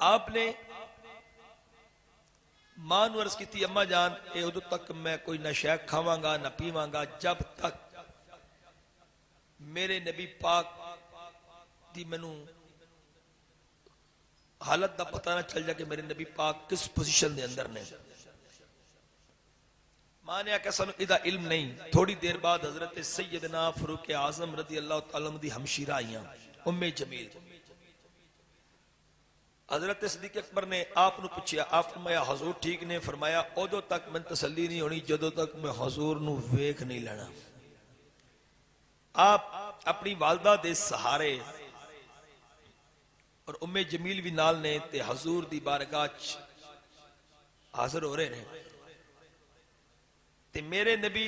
आपने मां नूं अर्ज की, अम्मा जान ये उदों तक मैं कोई ना शै खावांगा ना पीवांगा जब तक मेरे नबी पाक दी मैनू हालत का पता ना चल जाए कि मेरे नबी पाक किस पोजीशन के अंदर ने। मां ने आख्या सानू इहदा इल्म नहीं। थोड़ी देर बाद हजरत सैयदना फरूक आजम रदी अल्लाह तआला अन्हु दी हमशीरा आईयां, उम्मे जमील। हजरत सिद्दीक अकबर ने आपनू पूछया, आप फरमाया हजूर ठीक ने? फरमाया उदों तक मैं तसल्ली नहीं होनी जदों तक मैं हजूर नू वेख नहीं लेना। आप अपनी वालदा दे सहारे और उम्मे जमील भी नाल ने ते हजूर दी बारगाह हाजिर हो रहे ने। ते मेरे नबी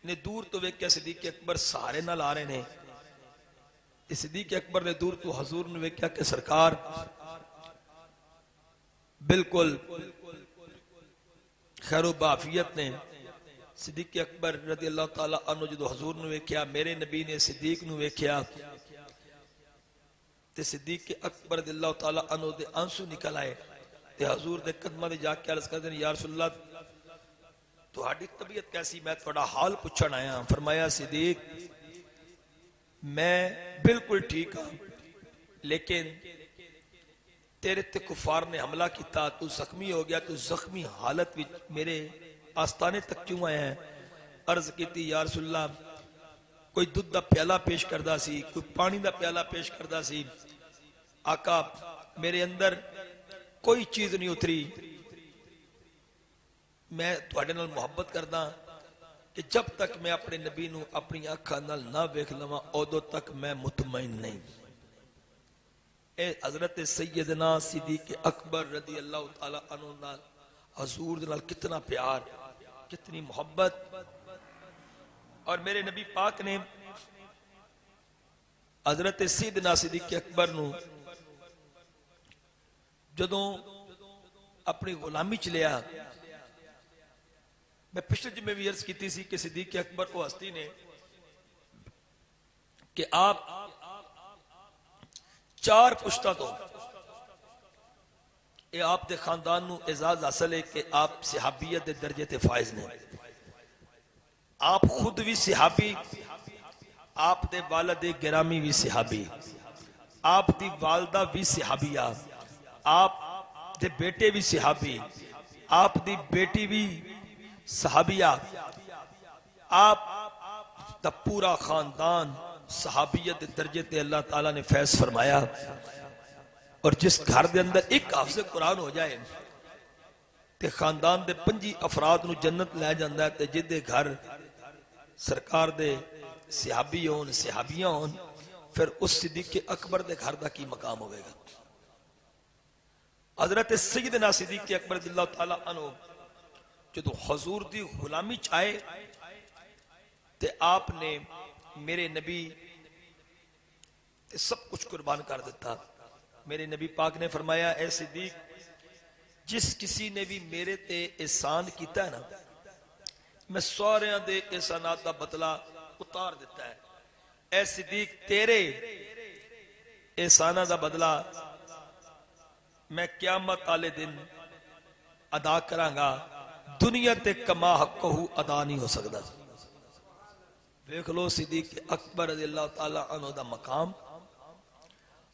ने दूर तो वेख्या सिद्दीक अकबर सहारे नाल आ रहे ने। सिद्दीक अकबर ने दूर तो हजूर ने वेख्या कि सरकार बिल्कुल खैरो बाफियत ने। सिद्दीक अकबर रज़ी अल्लाह तआला अन्हु जो हजूर ने वेख्या, मेरे नबी ने सिद्दीक नू वेख्या ते सिद्दीक अकबर रज़ी अल्लाह तआला अन्हु दे आंसू निकल आए ते हजूर दे कदमां ते जाके अर्ज करदे ने, या रसूलल्लाह तुहाडी तबीयत कैसी? मैं तुहाडा हाल पुछण आया। फरमाया सिद्दीक मैं बिल्कुल ठीक हाँ, लेकिन तेरे ते कुफार ने हमला किया, तू जख्मी हो गया, तू जख्मी हालत में मेरे आस्थाने तक क्यों आया है? अर्ज की, या रसूलल्लाह कोई दुध का प्याला पेश करता सी, कोई पानी का प्याला पेश करता सी। आका मेरे अंदर कोई चीज नहीं उतरी। मैं तुहाडे नाल मुहब्बत करदा कि जब तक मैं अपने नबी नू अपनी अखां नाल ना वेख लवां उदों तक मैं मुतमईन नहीं। ए हजरत सैयदना सिद्दीक अकबर रज़ी अल्लाह तआला अन्हु नाल हजूर दे नाल कितना प्यार, कितनी मोहब्बत। और मेरे नबी पाक ने हजरत सैयदना सिद्दीक अकबर नू जदों अपनी गुलामी च लिया, मैं पिछले जिम्मे भी अर्ज की सी कि सिद्दीक अकबर को हस्ती ने कि आप 4 पुश्ता तो ये आप दे खानदान नू एजाज हासिल है कि आप सहाबियत दे दर्जे ते फायज ने। आप खुद भी सहाबी, आप दे वालिद गिरामी भी सहाबी, आप दी वालदा भी सहाबिया, आप दे बेटे भी सहाबी, आप दी बेटी भी सहाबिया, आप दा पूरा खानदान सहाबियत दर्जे ते अल्लाह ताला ने फैज फरमाया। और जिस घर दे अंदर एक हाफिज कुरान हो जाए ते खानदान दे 5 अफराद नू जन्नत लै जांदा है, ते जिदे घर सरकार दे सहाबी होन सहाबियां होन, फिर उस सिद्दीक अकबर दे घर दा की मकाम होगा। हजरत सैयदना सिद्दीक अकबर रज़ियल्लाहु तआला अन्हु जो हजूर दी गुलामी चाहे ते आपने मेरे नबी ते सब कुछ कुर्बान कर दिता। मेरे नबी पाक ने फरमाया, ऐ सिद्दीक जिस किसी ने भी मेरे ते एहसान किया ना, मैं सारियां दे एहसानात दा बदला उतार दिता है। ऐ सिद्दीक तेरे एहसाना दा बदला मैं क़यामत वाले दिन अदा करांगा, दुनिया ते कमा हक़हू अदा नहीं हो सकता। देख लो सिद्दीक अकबर रज़ियल्लाहु तआला अन्हु दा मकाम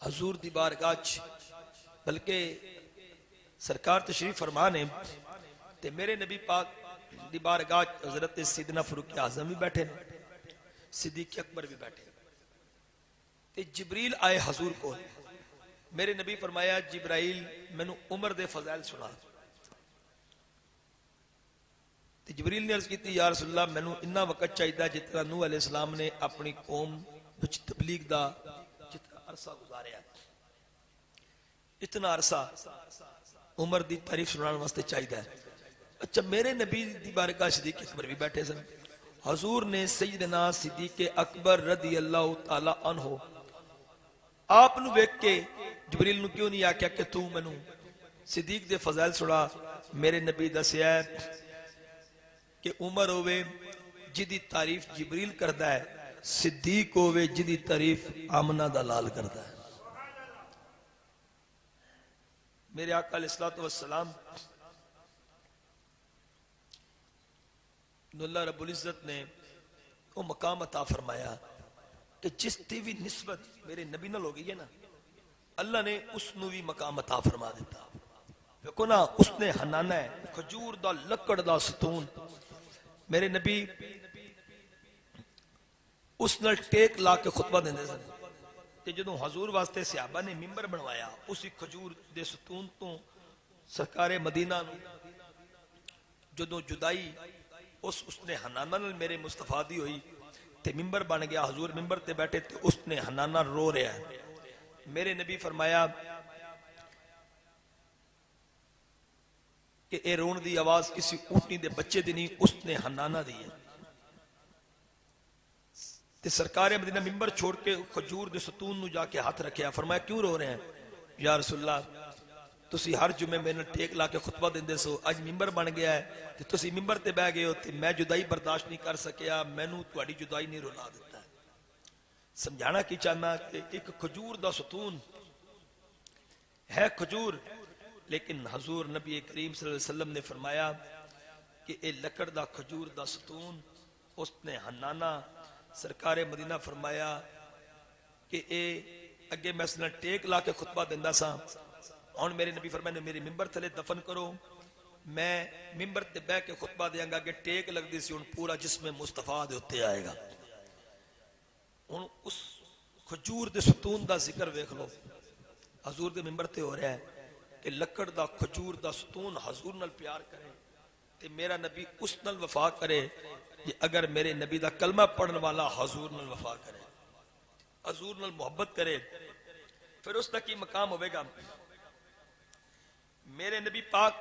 हजूर दी बारगाह च, बल्कि सरकार तशरीफ फरमा ने ते मेरे नबी पाक दी बारगाह च हजरत सैयदना फरूक आज़म भी बैठे ने, सिद्दीक अकबर भी बैठे ते जिब्रील आए हजूर को। मेरे नबी फरमाया, जिब्राइल मैनू उमर दे फज़ाइल सुना। जिब्रील ने अर्ज की, या रसूलल्लाह मैनू इन्ना वक्त चाहिए जितना नूह अलैहिस्सलाम ने अपनी कौम विच तबलीग दा जितना अरसा गुजारिया, इतना अरसा उमर दी तारीफ सुनाने वास्ते चाहिए। अच्छा, मेरे नबी दी बारगाह सिद्दीक अकबर भी बैठे सन। हजूर ने सैयदना सिद्दीक अकबर रज़ी अल्लाह तआला अन्हु आप नू वेख के जिब्रील नू क्यों नहीं आख्या कि तू मैनू सिद्दीक दे फज़ाइल सुना? मेरे नबी दसिया कि उमर होवे जिदी तारीफ जिब्रील करता है, सिद्दीक होवे जिदी तारीफ आमना दा लाल करता है। मेरे आका अलैहिस्सलातु वस्सलाम अल्लाह रब्बुल इज्जत ने वो मकाम अता फरमाया कि जिस दी भी निस्बत मेरे नबी नाल हो गई है ना, अल्लाह ने उसनू भी मकाम अता फरमा दिता। देखो ना, उसने हनाना है खजूर दा लकड़ दा सतून, मेरे नबी उस नाल टेक ला के खुतबा देंदे सन। ते जदों हजूर वास्ते सहाबा ने मिंबर बनवाया, उसी खजूर दे सतून तो सरकारे मदीना नू जदों जुदाई उसने हनाना नाल मेरे मुस्तफा दी हुई ते मिंबर बन गया। हजूर मिंबर ते बैठे ते उसने हनाना रो रहा है। मेरे नबी फरमाया कि ए रोन दी आवाज किसी ऊंटनी दे बच्चे दी नहीं, उसने हनाना दी है। ते सरकार मदीना मिंबर छोड़ के खजूर दे सतून नू जाके हाथ रखिया। फरमाया क्यों रो रहे हैं या रसूलल्लाह, तुसी हर जुमे मेरे टेक ला के खुतबा देंदे सो, अज मिंबर बन गया है ते तुसी मिंबर ते बह गए हो ते मैं जुदाई बर्दाश्त नहीं कर सकिया, मैनू तुहाडी जुदाई नहीं रुला दिता। समझाना की चाहना कि एक खजूर दा सतून है खजूर, लेकिन हजूर नबी करीम सल्लल्लाहु अलैहि वसल्लम ने फरमाया कि ए लकड़ दा खजूर दा सतून उसने हनाना। सरकारे मदीना फरमाया कि ए अगे मैं इसने टेक ला के खुतबा देंदा सा, हुण मेरे नबी फरमाया मेरे मिंबर थले दफन करो, मैं मिंबर ते बह के खुतबा देंगा कि टेक लगदी सी, हुण पूरा जिस्म मुस्तफा दे उत्ते आएगा। हुण उस खजूर दे सतून दा जिक्र वेख लो, हजूर दे मिंबर ते हो रहा है कि लकड़ दा खजूर दा सतून हजूर नाल प्यार करे ते मेरा नबी उस नाल वफा करे कि अगर मेरे नबी दा कलमा पढ़ने वाला हजूर नाल वफा करे, हजूर नाल मोहब्बत करे, फिर उसका की मकाम होगा। मेरे नबी पाक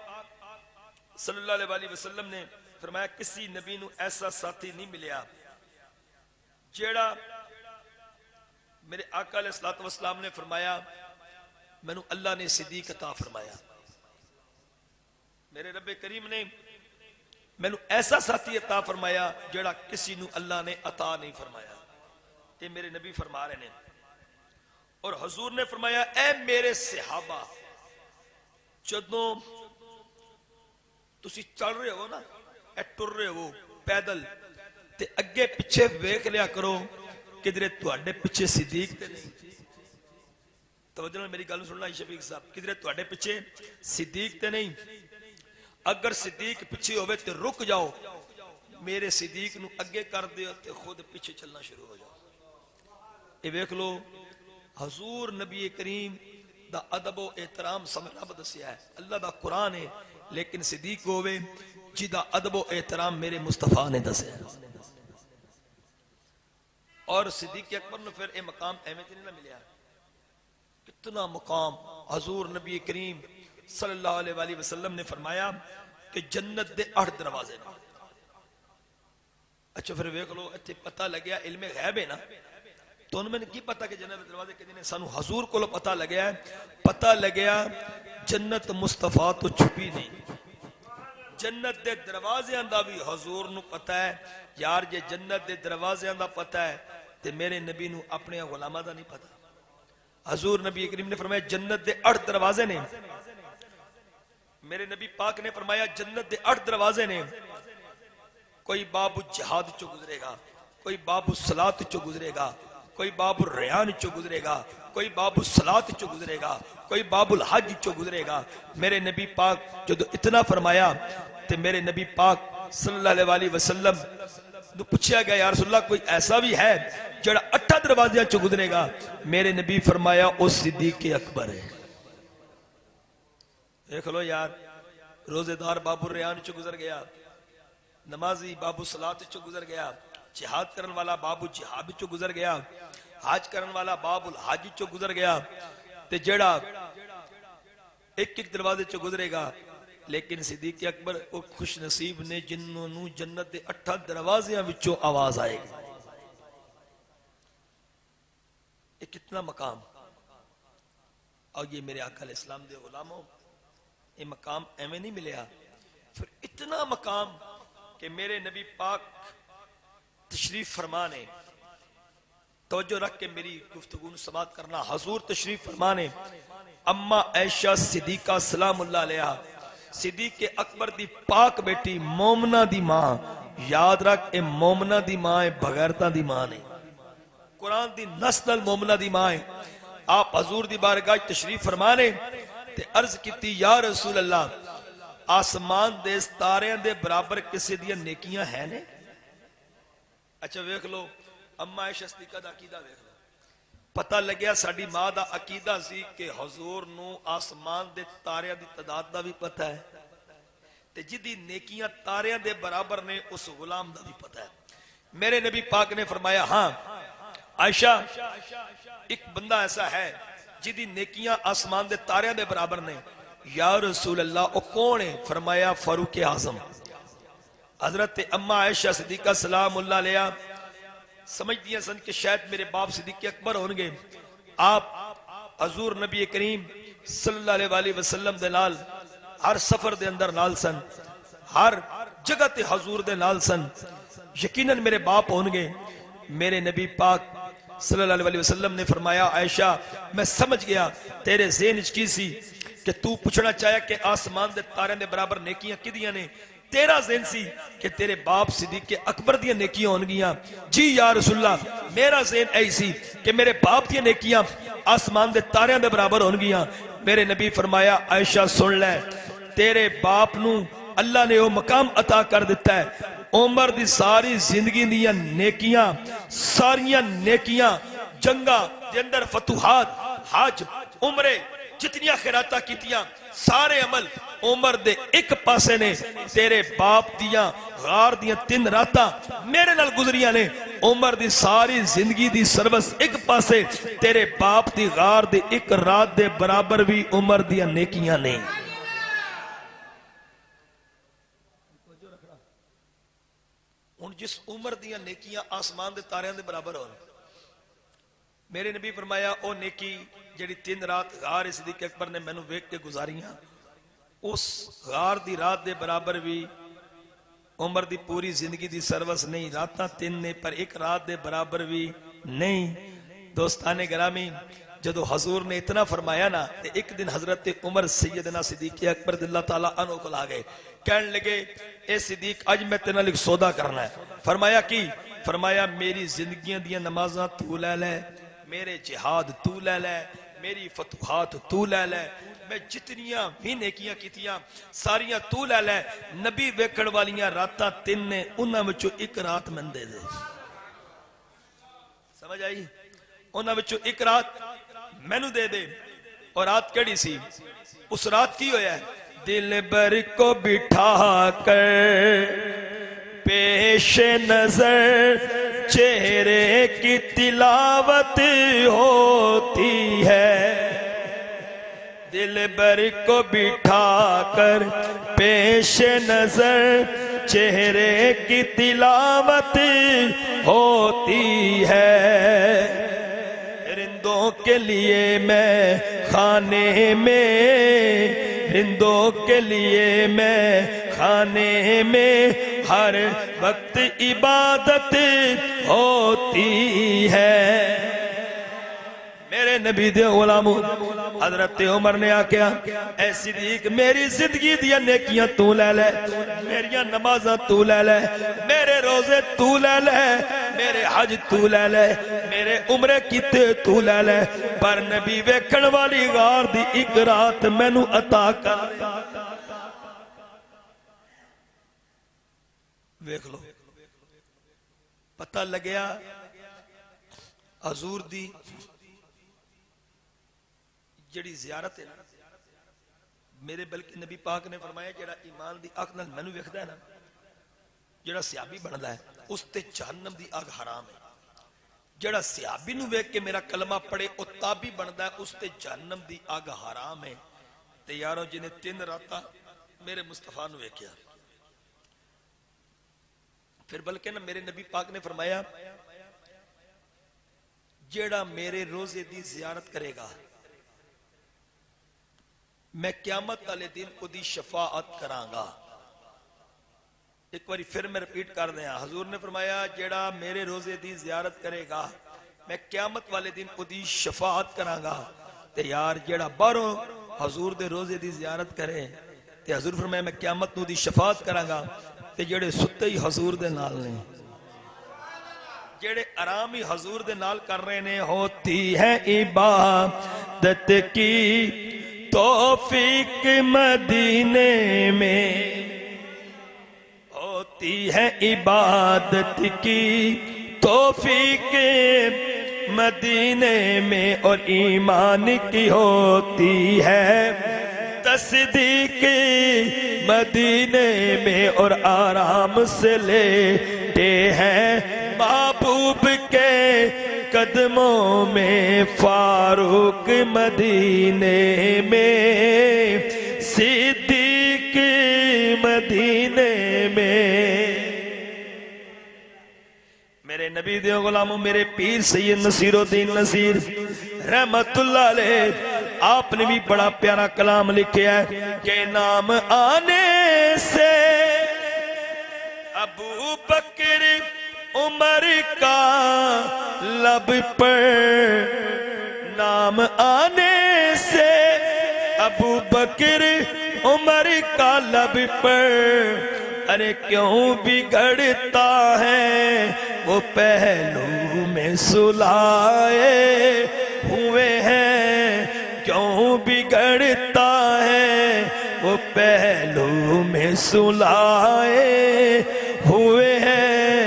सल्लल्लाहु अलैहि वसल्लम ने फरमाया किसी नबी नू ऐसा साथी नहीं मिलया जेड़ा, मेरे आका अलैहिस्सलातु वस्सलाम ने फरमाया मैनू अल्लाह ने सिद्दीक अता फरमाया, मेरे रब्बे करीम ने मैनू ऐसा साथी अता फरमाया जेड़ा किसी नू अल्लाह ने अता नहीं फरमाया। ये मेरे नबी फरमा रहे ने। और हजूर ने फरमाया ऐ मेरे सहाबा, जदों तुसी चल रहे हो ना, ए टुर रहे हो पैदल, ते अगे पिछे वेख लिया करो किधरे तुहाडे पिछे सिद्दीक ते नहीं। तवज्जो नाल मेरी गल सुनना शफीक साहब, किधरे तुहाडे पिछे सिद्दीक ते नहीं। अगर सिद्दीक पिछे होवे ते रुक जाओ, मेरे सिद्दीक नू अगे कर दियो ते खुद पिछे चलना शुरू हो जाओ। ये वेख लो हजूर नबी करीम दा अदब व एहतराम समय रब दसिया है, अल्लाह दा कुरान है, लेकिन सिद्दीक होवे जिदा अदब व एहतराम मेरे मुस्तफा ने दसिया। और सिद्दीक अकबर नू फिर ये मकाम एवें ते नहीं ना मिलिया, कितना मकाम हजूर नबी करीम सल्लल्लाहु अलैहि वसल्लम ने फरमाया कि जन्नत दे 8 दरवाजे ने। अच्छा फिर वेख लो, इत्थे पता लग्या इल्मे गैब है ना, तो मैंने की पता कि जन्नत दे दरवाजे कितने, सानू हजूर को पता लग्या, पता लग्या जन्नत मुस्तफा तो छुपी नहीं, जन्नत दे दरवाज़ियां दा भी हजूर नू पता है। यार जे जन्नत दे दरवाज़ियां दा पता है ते मेरे नबी नू अपने गुलामां दा नहीं पता। हजूर नबी करीम ने फरमाया जन्नत दे 8 दरवाजे ने, मेरे नबी पाक ने फरमाया जन्नत दे 8 दरवाजे ने। कोई बाबू जिहाद चो गुजरेगा, कोई बाबू सलात चो गुजरेगा, कोई बाबू रयान चो गुजरेगा, कोई बाबू सलात चो गुजरेगा, कोई बाबुल हज चो गुजरेगा। मेरे नबी पाक जो इतना फरमाया ते मेरे नबी पाक सल्लल्लाहु अलैहि वसल्लम नु पूछा गया या रसूलल्लाह कोई ऐसा भी है जड़ा 8 दरवाजे चो गुजरेगा? मेरे नबी फरमाया ओ सिद्दीक अकबर है। देख लो यार, रोजेदार बाबू रयान चो गुजर गया, नमाजी बाबू सलात चो गुजर गया, जिहाद करने वाला बाबू जिहाद चो गुजर गया, हज करने वाला बाबुल हज चो गुजर गया, ते जेड़ा एक एक दरवाजे चो गुजरेगा। लेकिन सिद्दीक अकबर वो खुश नसीब ने जिन्होंने जन्नत के 8 दरवाजियां विचों आवाज आएगी। ये कितना मकाम, और ये मेरे आका इस्लाम दे गुलामों, ये मकाम एवं नहीं मिलया। फिर इतना मकाम कि मेरे नबी पाक तशरीफ फरमाने, तवज्जो रख के मेरी गुफ्तगू समात करना, हजूर तशरीफ फरमाने अम्मा ऐशा सिद्दीका सलामुल्लाह अलैहा, सिद्दीक अकबर दी पाक बेटी, मोमना दी मां। याद रख, ए मोमना दी मां है, बगैरता दी मां नहीं। कुरान दी नस्ल मोमना दी मां है। आप हजूर दी बारगाह तशरीफ फरमाने ते अर्ज की, या रसूल अल्लाह, आसमान दे तारियां दे बराबर किसी दी नेकियां है ने? अच्छा वेख लो, अम्मा ऐशा सिद्दीका दा अकीदा वेख लो। पता लग्या साडी मां दा अकीदा सी कि हजूर नू आसमान दे तारियां दी तादाद दा भी पता है, ते जिदी नेकियां तारियां दे बराबर ने उस गुलाम दा भी पता है। मेरे नबी पाक ने फरमाया, हाँ आयशा, एक बंदा ऐसा है जिदी नेकियां आसमान दे तारियां दे बराबर ने। या रसूल अल्लाह, ओ कौन है? फरमाया फारूक आजम। हजरत अम्मा आयशा सिद्दीका सलामुल्लाह अलैहा समझदियां सन कि शायद मेरे बाप सिद्दीक अकबर होंगे। आप हजूर नबी करीम सल्लल्लाहु अलैहि वसल्लम दे नाल हर सफर दे अंदर नाल सन, हर जगह ते हजूर दे नाल सन। यकीनन मेरे बाप होंगे। मेरे नबी पाक सल्लल्लाहु अलैहि वसल्लम ने फरमाया, आयशा मैं समझ गया तेरे ज़हन च की सी कि तू पूछना चाहे कि आसमान दे तारियां दे बराबर नेकियां किदियां ने। तेरा ज़हन सी कि तेरे बाप सिद्दीक अकबर दी नेकियां होनगियां। जी या रसूलल्लाह, मेरा ज़हन ऐ सी कि मेरे बाप दी नेकियां आसमान दे तारियां दे बराबर होनगियां। मेरे नबी फरमाया, आयशा सुन ले, तेरे बाप नू अल्लाह ने वो मकाम अता कर दिता है। उमर दी सारी जिंदगी दियां नेकियां, सारियां नेकियां, जंगा दे अंदर फतुहात, हज, उमरे, जितनियां खैरातां कीतियां, सारे अमल उमर दे एक पासे ने। तेरे बाप दियां गार दियां 3 रातां मेरे नाल गुजरियां ने। उमर दी सारी जिंदगी दी सर्वस एक पासे, तेरे बाप दी गार दी एक रात दे बराबर भी उमर दियां नेकियां ने। हुण जिस उमर दियां नेकियां आसमान दे तारियां दे बराबर हो, मेरे नबी फरमाया ओ नेकी जिहड़ी 3 रात गार सिद्दीक अकबर ने मैनू वेख के गुजारियां, उस गार दी रात दे बराबर भी उमर दी पूरी जिंदगी दी सर्वस नहीं। रातां 3 ने पर एक रात दे बराबर भी नहीं। दोस्ताने गिरामी, जदों हजूर ने इतना फरमाया ना, ते एक दिन हजरत उमर सैयदना सिद्दीक अकबर रज़ियल्लाहु ताला अन्हु को आ गए। कहने लगे, ए सिद्दीक, अज मैं तेरे नाल एक सौदा करना है। फरमाया की? फरमाया मेरी जिंदगी दियां नमाज़ां तू ले ले, मेरे जिहाद तू ले ले, मेरी फतुहात तू ले ले, मैं जितनियां भी नेकियां कीतियां सारियां तू ले ले। नबी वेखण वालियां रातां 3 ने, उन्हां विचों एक रात मैनूं दे दे। समझ आई? उन्हां विचों एक रात मैनू दे दे। और रात केड़ी सी? उस रात की होया है, दिल बर को बिठा कर पेश नजर चेहरे की तिलावत होती है। दिल बर को बिठा कर पेश नजर चेहरे की तिलावत होती है। रिंदों के लिए मैं खाने में, रिंदों के लिए मैं खाने में हर वक्त इबादत होती है। मेरे नबी दे गुलामों, हजरत उमर ने आख्या, ऐ सिद्दीक मेरी जिंदगी दियां नेकियां तू ले ले, मेरियां नमाज़ां तू ले ले, मेरे रोजे तू ले ले, मेरे हज तू ले ले, मेरे उमरे कीते तू ले ले, पर नबी वेखण वाली गार दी एक रात मैनू अता कर। वेख लो, पता लग्या हजूर दी जिहड़ी ज़ियारत है ना, मेरे बल्कि नबी पाक ने फरमाया जेड़ा ईमान दी अख नाल मैनू वेखदा है ना, जेड़ा सहाबी बनदा है उस ते जहन्नम दी अग हराम है। जेड़ा सहाबी नू वेख के मेरा कलमा पढ़े ओ ताबी बनदा है, उस ते जहन्नम दी अग हराम है। ते यारो जिन्हें 3 रातां मेरे मुस्तफा नू वेख्या, फिर बल्कि ना मेरे नबी पाक ने फरमाया जेड़ा मेरे रोजे दी जियारत करेगा मैं क़यामत वाले दिन उदी शफाअत करांगा। एक बार फिर मैं रिपीट कर दिया, हजूर ने फरमाया जेड़ा मेरे रोजे दी जियारत करेगा मैं क़यामत वाले दिन उदी शफाअत करांगा। ते यार जेड़ा बाहरों हजूर दे रोजे दी जियारत करे ते हजूर फरमाया मैं क़यामत नूं दी शफाअत करांगा ते जेड़े सुते ही हजूर दे नाल ने जेड़े आराम ही हजूर दे नाल कर रहे ने होती है इबादत की तौफीक मदीने में होती है इबादत की तौफीक मदीने में और ईमान की होती है तस्दीक मदीने में और आराम से लेटे हैं महबूब के कदमों में फारूक मदीने में सिद्दीक मदीने में। मेरे नबी दे गुलामों मेरे पीर सैयद नसीरुद्दीन नसीर रहमतुल्लाह अलैह आपने भी बड़ा प्यारा कलाम लिखा है कि नाम आने से अबू बकर उमर का लब पर नाम आने से अबू बकर उमर का लब पर अरे क्यों बिगड़ता है वो पहलू में सुलाए हुए हैं क्यों बिगड़ता है वो पहलू में सुलाए हुए हैं।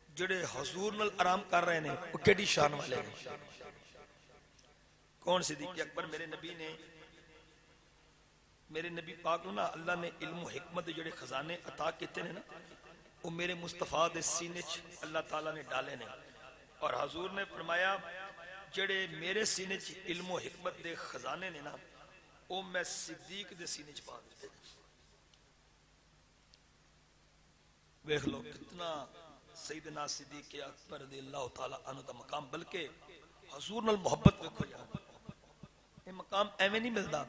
जेड़े हजूर नाल आराम कर रहे ने वो केड़ी शान वाले ने कौन सिद्दीक अकबर मेरे नबी पाक नूं ना अल्लाह ने इल्म हिकमत दे जेड़े खजाने अता किते ने ना वो मेरे मुस्तफा दे सीने च अल्लाह ताला ने डाले ने और हजूर ने फरमाया जेड़े मेरे सीने च इल्म हिकमत दे खजाने ने ना वो मैं सिद्दीक दे सीने च पा दिते। देख लो कितना सैयदना सिद्दीक अकबर रज़ियल्लाहु ताला अन्हु दा मकाम बल्कि हजूर नाल मोहब्बत देखो यार ये मकाम एवें नहीं मिलता।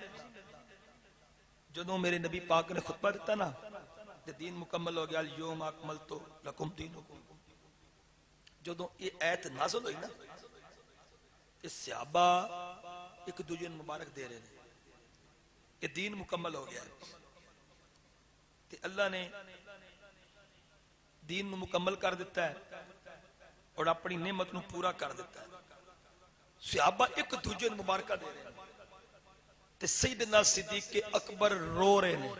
जदों मेरे नबी पाक ने खुतबा दिता ना ते दीन मुकम्मल हो गया यौम अकमलतु लकुम दीनुकुम जदों ये आयत नाज़िल हुई ना ये सहाबा एक दूजे मुबारक दे रहे हैं ये दीन मुकम्मल हो गया ते अल्लाह ने दीन मुकम्मल कर दिता है और अपनी नेमत नूं पूरा कर दिता है। सहाबा एक दूजे मुबारक दे रहे हैं ते सैयदना सिद्दीक के अकबर रो रहे हैं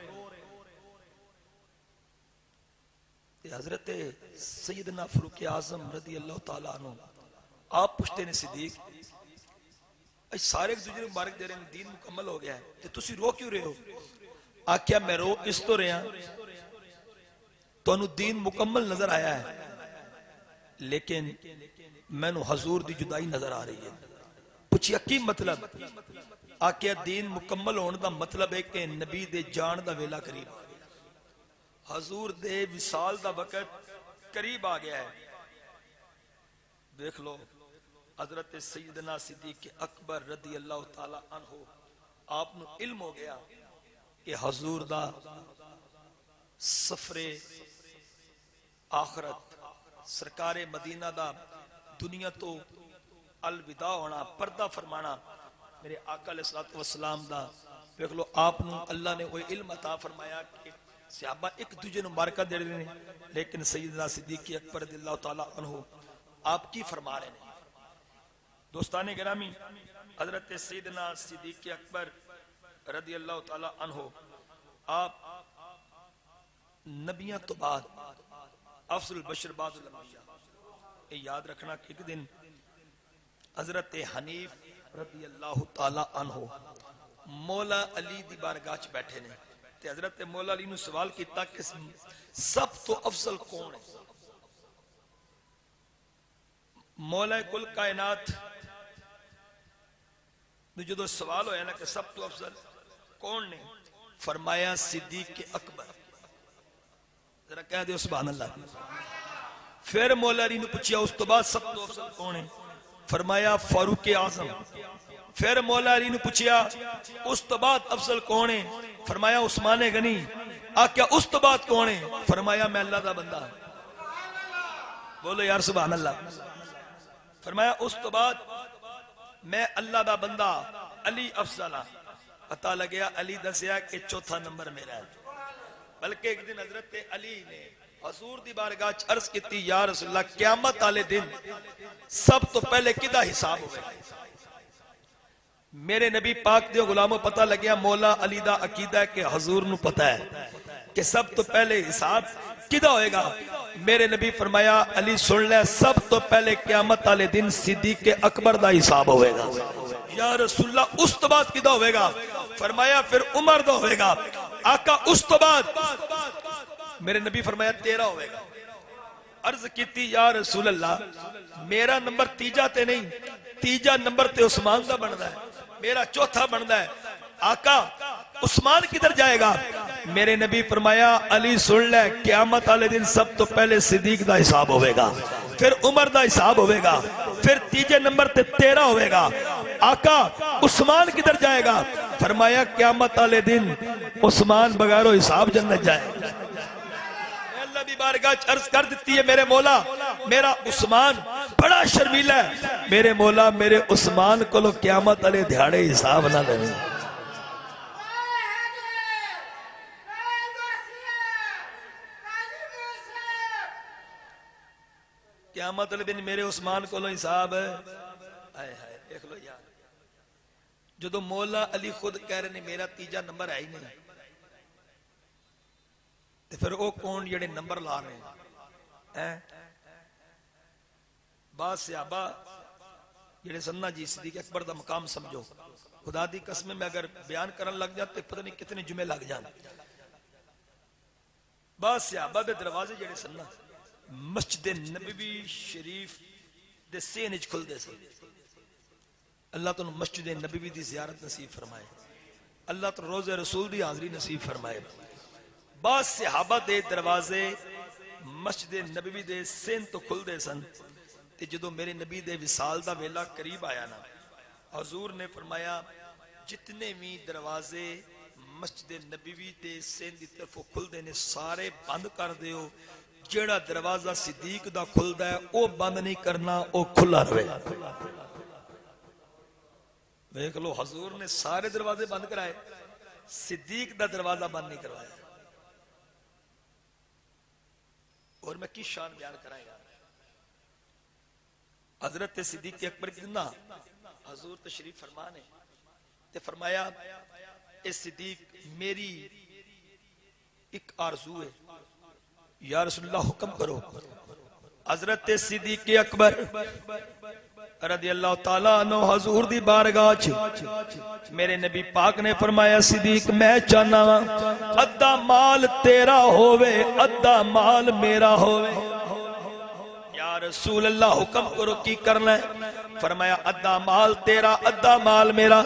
ते हजरत सैयदना फारूक आजम रज़ियल्लाहु ताला अन्हु आप पूछते ने सिद्दीक सारे एक दूसरे मुबारक दे रहे हैं दीन मुकम्मल हो गया है ते तुसी रो क्यों रहे हो? आख्या मैं रो इस तो रहा तुहानू दीन मुकम्मल नजर आया है लेकिन मैनू हजूर दी जुदाई नजर आ रही है। पूछिया की मतलब? आख्या दीन मुकम्मल होने का मतलब है कि नबी दे जान दा वेला करीब आ गया हजूर दे विसाल दा वक्त करीब आ गया है। देख लो हजरत सैयदना सिद्दीक अकबर रज़ियल्लाहु ताला अन्हु आपनु इल्म हो गया कि हजूर दा सफरे आखरत सरकारे मदीना दा दुनिया तो अलविदा होना पर्दा फरमाना मेरे आका अलैहिस्सलातु वस्सलाम दा देख लो आपनु अल्लाह ने वो इल्म अता फरमाया कि सहाबा एक दूजे नूं मुबारक दे रहे हैं लेकिन सैयदना सिद्दीक अकबर रज़ियल्लाहु ताला अन्हु आप की फरमा रहे हैं। दोस्ताने गिरामी हजरत सैयदना सिद्दीक अकबर रज़ियल्लाहु ताला अन्हु आप नबियां तो बाद अफजल बशर बादुल अंबिया ये याद रखना कि एक दिन हजरत हनीफ रज़ियल्लाहु ताला अन्हु मौला अली दी बारगाह च बैठे ने ते हजरत मौला अली नूं सवाल किया कि सब तो अफजल कौन है? मौला कुल कायनात जो सवाल होया ना कि सब तो अफजल कौन ने? फरमाया सिद्दीक अकबर। जरा कह दो सुभान अल्लाह। फिर मौला अली ने पूछा उस तो बाद सब तो अफजल कौन है? फरमाया फारूक आजम। फिर मौला अली ने पूछा उस तो बाद अफजल कौन है? फरमाया उस्मान गनी। आख्या उस तो बाद कौन है? फरमाया मैं अल्लाह दा बंदा। बोलो यार सुभान अल्लाह। फरमाया उस तो बाद मैं अल्लाह दा बंदा अली अफजल पता लग्या अली दसिया कि चौथा नंबर मेरा है। बल्कि एक दिन हजरत अली ने हजूर दी बारगाह च अर्ज की, या रसूल अल्लाह क़यामत वाले दिन सब तो पहले किदा हिसाब होगा। मेरे नबी पाक दे गुलामों पता लग्या मौला अली दा अकीदा है कि हजूर नू पता है कि सब तो पहले हिसाब किदा होएगा। मेरे नबी फरमाया अली सुन ले, सब तो पहले क़यामत वाले दिन सिद्दीक़ अकबर दा हिसाब होएगा। या रसूल अल्लाह उस तो बाद किदा होएगा। फरमाया फिर उमर दा होएगा। आका उस तो बाद मेरे नबी फरमाया तेरा होएगा। अर्ज की, या रसूल अल्लाह मेरा नंबर तीजा ते नहीं, तीजा नंबर ते उस्मान दा बनदा है, मेरा चौथा बनदा है। आका उस्मान किधर जाएगा। मेरे नबी फरमाया अली सुन ले, क़यामत वाले दिन सब तो पहले सिद्दीक दा हिसाब होएगा, फिर उमर दा हिसाब होएगा, फिर तीजे नंबर ते तेरा होएगा। आका उस्मान किधर जाएगा। फरमाया क़यामत वाले दिन उस्मान बगैरो हिसाब जन्नत जाएगा। अल्लाह दी बारगाह च अर्ज कर दी है, मेरे मौला मेरा उस्मान बड़ा शर्मीला है, मेरे मौला मेरे उस्मान को क़यामत वाले दिहाड़े हिसाब ना लेने। क़यामत वाले दिन मेरे उस्मान को हिसाब है। हाय हाय देख लो यार, जो मौला अली खुद कह रहे ने मेरा तीजा नंबर है ही नहीं, तो फिर वो कौन जेडे नंबर ला रहे हैं। बाद सहाबा जेडे सन्ना जी सिद्दीक़ अकबर दा मकाम समझो, खुदा दी कसम में अगर बयान करन लग जाते पता नहीं कितने जुमे लग जान। बाद सहाबा दे दरवाजे जेडे सन्ना मस्जिद नबवी शरीफ दे सेन च खुलदे सन। अल्लाह तो मस्जिद नबवी दी ज़ियारत नसीब फरमाए, अल्लाह तो रोज़े रसूल दी हाज़री नसीब फरमाए। बाद सहाबा दे दरवाजे मस्जिद नबवी दे सेन तो खुलदे सन। ते जदों मेरे नबी दे विसाल दा वेला करीब आया ना, हजूर ने फरमाया जितने भी दरवाजे मस्जिद नबवी दे सेन दी तरफों खुलदे ने सारे बंद कर दियो, जेड़ा दरवाजा सिद्दीक दा खुलदा है वो बंद नहीं करना, वो खुला रहे। देख लो हजूर ने सारे दरवाजे बंद कराए, सिद्दीक दा दरवाजा बंद नहीं करवाया। और मैं किस शान बयान कराएगा हजरत सिद्दीक़ अकबर की ना हजूर तशरीफ फरमाने ते फरमाया ए सिद्दीक मेरी एक आरज़ू है, या रसूलल्लाह हुक्म करो। हजरत सिद्दीक़ अकबर रज़ी अल्लाह ताला अन्हु हजूर दी बारगाह च मेरे नबी पाक ने फरमाया सिद्दीक मैं चाहना वा अद्धा माल तेरा होवे अद्धा माल मेरा होवे। या रसूल अल्लाह हुक्म करो की करना है। फरमाया अद्धा माल तेरा अद्धा माल मेरा।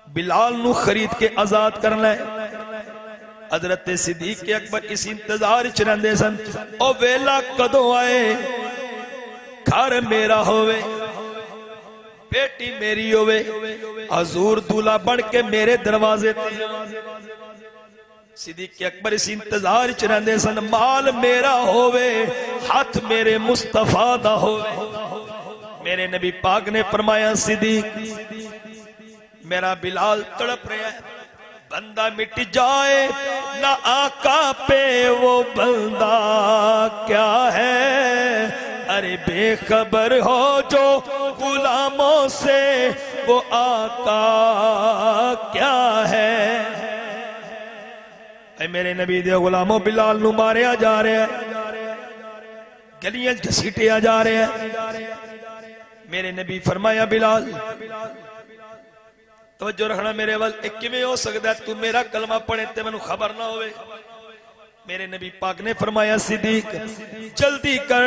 बिलाल नू खरीद के आजाद करना है। हजरत सिद्दीक अकबर इस इंतजार च रहिंदे सन, ओ वेला कदों आए घर मेरा होवे बेटी मेरी होवे, हजूर दूल्हा बन के मेरे दरवाजे। सिद्दीक अकबर इस इंतजार च रहिंदे सन, माल मेरा होवे हाथ मेरे मुस्तफा दा होवे। मेरे नबी पाक ने फरमाया सिद्दीक मेरा बिलाल तड़प रहा है, बंदा मिट जाए ना आका पे वो बंदा क्या है। अरे बेखबर हो जो गुलामों से वो आका क्या है। ऐ मेरे नबी दे गुलामों बिलाल नू मारिया जा रहा है, गलियां घसीटिया जा रहा है। मेरे नबी फरमाया बिलाल तवज्जो रखना मेरे वाल, किवें हो सकता है तू मेरा कलमा पढ़े ते मैनू खबर ना होवे। मेरे नबी पाक ने फरमाया सिद्दीक जल्दी कर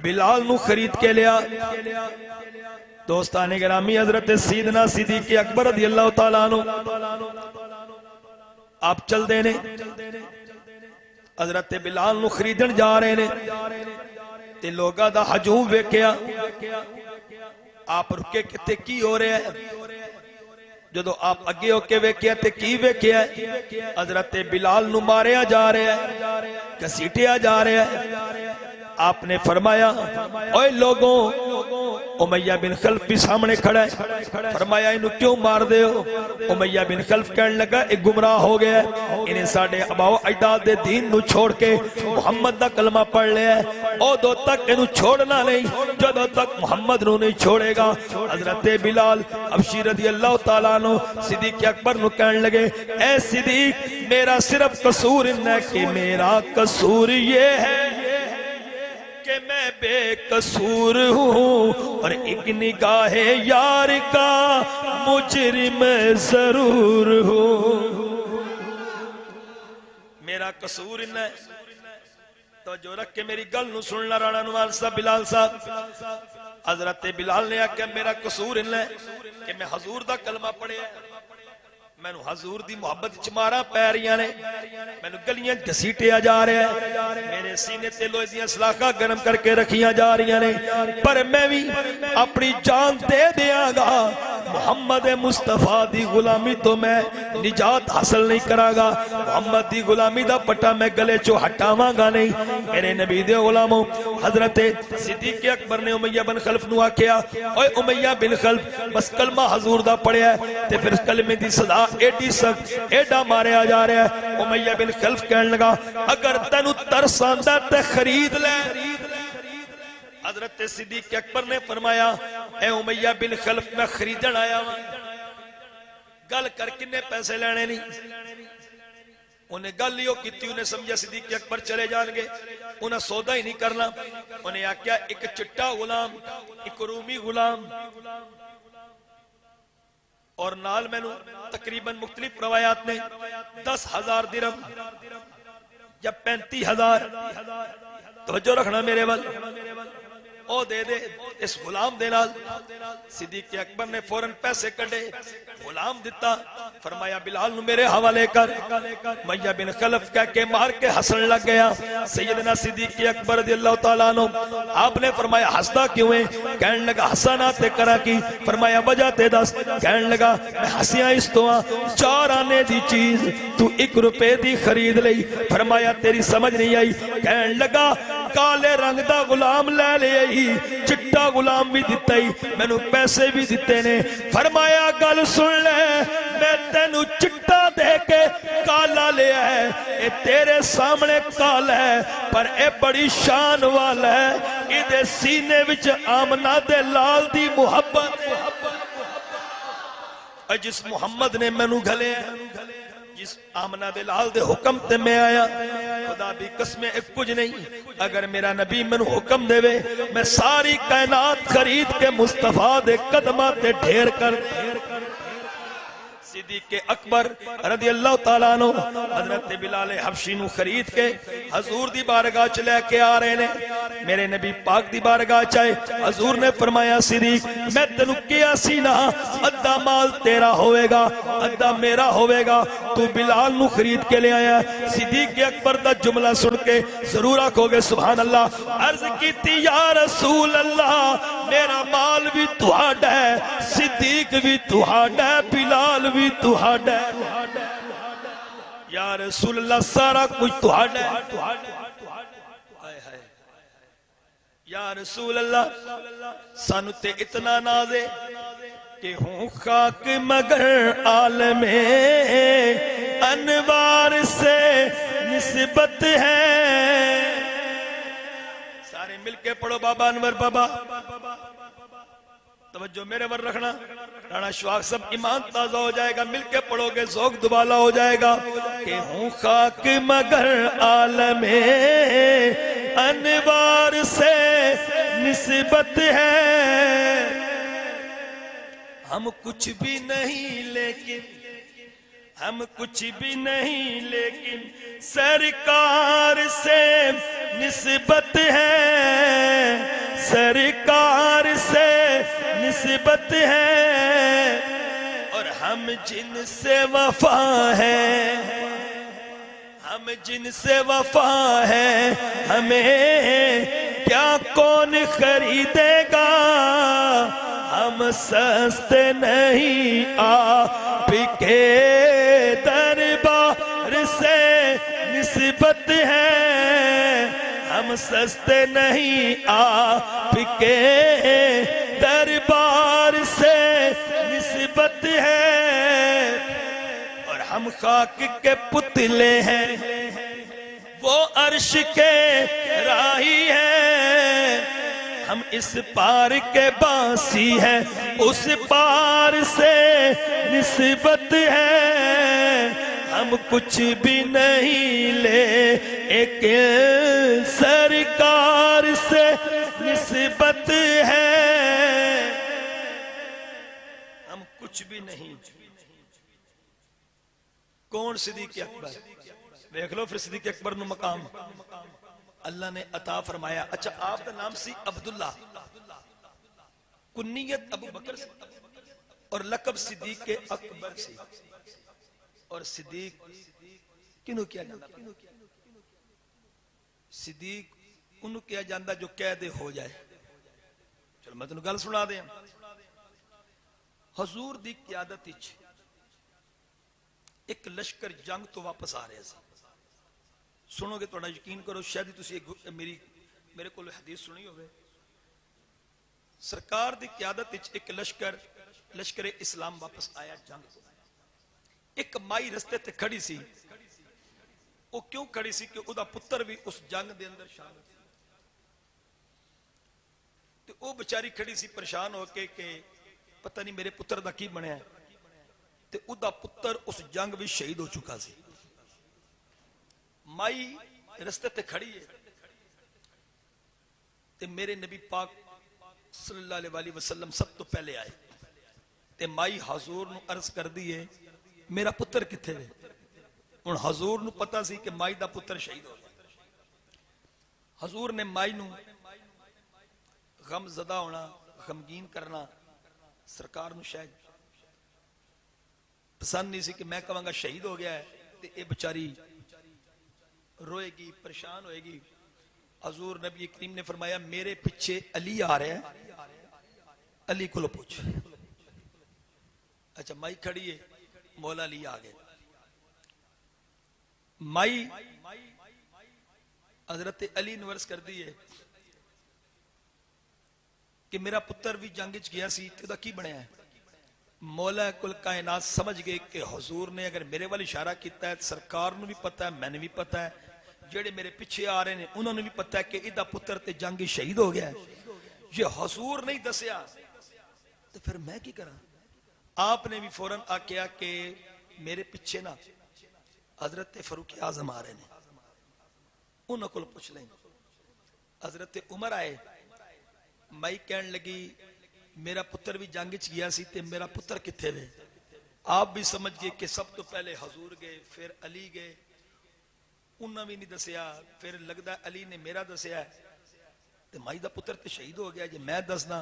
बिलाल नू खरीद के लिया। दोस्ताने गिरामी हजरत सैयदना सिद्दीक अकबर रज़ी अल्लाह तआला अन्हु आप चल देने हजरत बिलाल नू खरीदन जा रहे ने ते लोगां दा हजूम वेखिया। आप रुके किते की हो रहा है। जदों आप अगे होके वेखिया ते की वेखिया, हजरत बिलाल नू मारिया जा रहा है, घसीटिया जा रहा है। आपने फरमाया ओए लोगों, उमैया बिन खल्फ भी सामने खड़ा है। फरमाया इन्हें क्यों मार दे हो? उमैया बिन खल्फ कहने लगा एक गुमराह हो गया, इन्हें साडे अबाओ अजदाद दे दीन नू छोड़ के मुहम्मद दा कलमा पढ़ लिया, उदों तक इन्हू छोड़ना नहीं जदों तक मुहम्मद नू नहीं छोड़ेगा। हजरत बिलाल हबशी रज़ी अल्लाह तआला अन्हु सिद्दीक़ अकबर नू कहने लगे ए सिद्दीक़, मेरा सिर्फ कसूर इन्ना है कि मेरा कसूर ये है कि मैं बेकसूर हूँ और एक निगाहे यार का मुजरिम जरूर हूँ। मेरा कसूर इन्ना है, तो जो रख के मेरी गल नू सुनना राणा नवाज साहब बिलाल साहब। हजरत बिलाल ने आख्या मेरा कसूर इन्ना है कि मैं हजूर दा कलमा पढ़िया, मैनू हजूर दी मुहब्बत च मारा पै रही ने, मैनू गलियां घसीटिया जा रहा है, मेरे सीने ते लोहे दियां सलाखा गर्म करके रखियां जा रही ने, पर मैं भी अपनी जान दे देंगा। मुहम्मद मुस्तफा दी गुलामी तो मैं निजात हासिल नहीं करांगा, मुहम्मद दी गुलामी दा पट्टा मैं गले चो हटावांगा नहीं। मेरे नबी दे गुलामों, हजरत सिद्दीक़ अकबर ने उमैया बिन खल्फ नू आख्या ओए उमैया बिन खल्फ, बस कलमा हजूर दा पढ़िया ते फिर कलमे दी सजा एडी सख्त एडा मारिया जा रहा है। उमैया बिन खल्फ कहने लगा अगर तेनू तरस आंदा ते खरीद ले। हजरत सिद्दीक़ अकबर ने फरमाया ए उमैया बिन खल्फ, मैं खरीदन आया हां, गल कर किन्ने पैसे लेने नहीं। उन्हें गल ही की, उन्हें समझा सिद्दीक़ अकबर चले जाएंगे, उन्हें सौदा ही नहीं करना। उन्हें आख्या एक चिट्टा गुलाम, एक रूमी गुलाम और नाल मैनू तकरीबन मुख्तलिफ रवायात ने 10,000 दिरहम या 35,000, तवज्जो रखना मेरे वाल, ओ दे दे इस गुलाम दे नाल। सिद्दीक़ अकबर ने फौरन पैसे कढ़े, गुलाम दिता, फरमाया बिलाल नू मेरे हवाले कर। उमैया बिन खल्फ कह के मार के हंसन लग गया। सैयदना सिद्दीक़ अकबर रज़ियल्लाहु तआला अन्हु, आपने फरमाया हंसदा क्यों है? कहने लगा हंसना ते करा की? फरमाया वजह ते दस। कहने लगा मैं हंसिया इस तो 4 आने दी चीज तू 1 रुपए दी खरीद लई। फरमाया तेरी समझ नहीं आई। कहने लगा काले रंग दा गुलाम ले ले, चिट्टा गुलाम भी दिता ही, मैनू पैसे भी दिते ने। फरमाया गल सुन ले, मैं तेनू चिट्टा दे के काला लिया है, ये तेरे सामने काला है पर ये बड़ी शान वाला है, इदे सीने विच आमना दे लाल दी मुहब्बत। जिस मुहम्मद ने मैनू घले, जिस आमना दे लाल दे हुक्म ते मैं आया, खुदा दी कसम एक कुछ नहीं, अगर मेरा नबी मैनू हुक्म देवे मैं सारी कायनात खरीद के मुस्तफा दे कदमां ते ढेर कर। सिद्दीक़ अकबर रज़ियल्लाहु तआला अन्हु हजरत बिलाल हबशी नू खरीद के हजूर दी बारगाह च लेके आ रहे ने। मेरे नबी पाक दी बारगाह च आए, हजूर ने फरमाया सिद्दीक़ मैं तेनू किया सी ना अद्धा माल तेरा होवेगा अद्धा मेरा होवेगा, तू बिलाल नू खरीद के ले आया। सिद्दीक़ अकबर दा जुमला सुन के जरूर आखोगे सुभान अल्लाह। अर्ज कीती या रसूल अल्लाह, मेरा माल भी तुहाडा है, सिद्दीक़ भी तुहाडा है, बिलाल भी तुहाडा है। या रसूल अल्लाह सारा कुछ तुहाडा है। या रसूल अल्लाह सानू ते इतना नाज़े कि हूँ खाक मगर आलमे अनवार से निस्बत है। सारे मिलके पढ़ो बाबा अनवर बाबा, तवज्जो मेरे वर रखना। राणा शवाक सब ईमान ताजा हो जाएगा, मिलके पढ़ोगे ज़ौक़ दुबाला हो जाएगा। कि हूँ खाक मगर आलमे अनवार से निस्बत है, हम कुछ भी नहीं लेकिन हम कुछ भी नहीं लेकिन सरकार से निस्बत है, सरकार से निस्बत है। और हम जिनसे वफा है, हम जिनसे वफा है, हमें क्या कौन खरीदेगा। हम सस्ते नहीं आपके दरबार से निस्बत है, हम हम सस्ते नहीं आपके दरबार से निस्बत है, और हम खाक के पुतले हैं, वो अर्श के राही है। हम इस पार के बांसी है, उस पार से निस्बत है। हम कुछ भी नहीं ले एक सरकार से निस्बत है। हम कुछ भी नहीं। कौन सिद्दीक़ अकबर? देख लो फिर सिद्दीक़ अकबर नु मकाम अल्लाह ने अता फरमाया। अच्छा, आपका नाम सी अब्दुल्ला, कुन्नियत अबू बकर सी, और लकब सिद्दीक़ के अकबर सी। और सिद्दीक़ किनू किया जाता? सिद्दीक़ उन्होंने किया जाता जो कैद हो जाए। चलो मैं तुम गल सुना दें। हजूर दी क़यादत विच एक लश्कर जंग तो वापस आ रहे थे। सुनोगे तो यकीन करो, शायद तुम मेरे को हदीस सुनी होवे। सरकार दी क़यादत विच एक लश्कर इस्लाम वापस आया जंग तो। एक माई रस्ते ते खड़ी सी। वो क्यों खड़ी सी कि उसका पुत्र भी उस जंग दे अंदर शामिल सी। ते वो बेचारी खड़ी सी परेशान होके कि पता नहीं मेरे पुत्र दा की बनया। ते उसका पुत्र उस जंग भी शहीद हो चुका सी। माई रस्ते ते खड़ी है ते मेरे नबी पाक सल्लल्लाहु अलैहि वसल्लम सब तो पहले आए। ते माई हजूर नू अर्ज कर दी है मेरा पुत्र किथे है। हुण हजूर नू पता सी कि माई दा पुत्र शहीद हो गया। हजूर ने माई नू गमज़दा होना, गमगीन करना सरकार नू शायद पसंद नहीं सी कि मैं कहूँगा शहीद हो गया है तो ये बेचारी रोएगी, परेशान होएगी। हजूर नबी करीम ने फरमाया मेरे पीछे अली आ रहा है, अली को पूछ। अच्छा, माई खड़ी है, मौला अली आ गए। माई हजरत अली ने वर्स कर दी है कि मेरा पुत्र भी जंग च गया सी, ते की बनया है। मौला कुल कायनात समझ गए कि हुजूर ने अगर मेरे वाल इशारा किया है, सरकार नू भी पता है, मैंने भी पता है, जेड़े मेरे पीछे आ रहे हैं उन्होंने भी पता है कि इदा पुत्र ते जंग शहीद हो गया है। ये हुजूर नहीं दसिया तो फिर मैं की करा। आपने भी फौरन आख्या कि मेरे पीछे ना हजरत फरूक आजम आ रहे हैं, उन्होंने को पूछ लें। हजरत उमर आए। माई कहन लगी मेरा पुत्र भी जंग च गया सी ते मेरा पुत्र किथे वे। आप भी समझ गए कि सब तो पहले हजूर गए, फिर अली गए, उन्होंने भी नहीं दसिया। फिर लगता अली ने मेरा दसिया ते माई दा पुत्र ते शहीद हो गया। जे मैं दसना